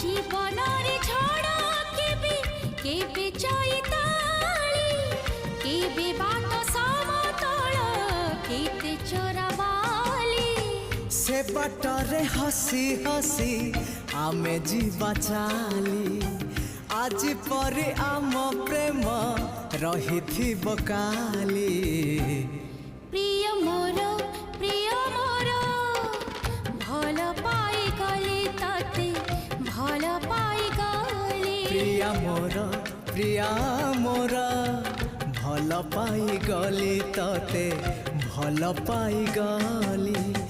जीवन रे झड़ केबे केबे चैताली केबे बाट समतल केते चोराबाली से बाटरे हसी हसी आमे जीवा चाली आज परे आम प्रेम रही थी बकाली प्रिय मोर भल पाई गली तते भल पाई गली प्रिया मोर भल पाई गली तते भल पाई गली।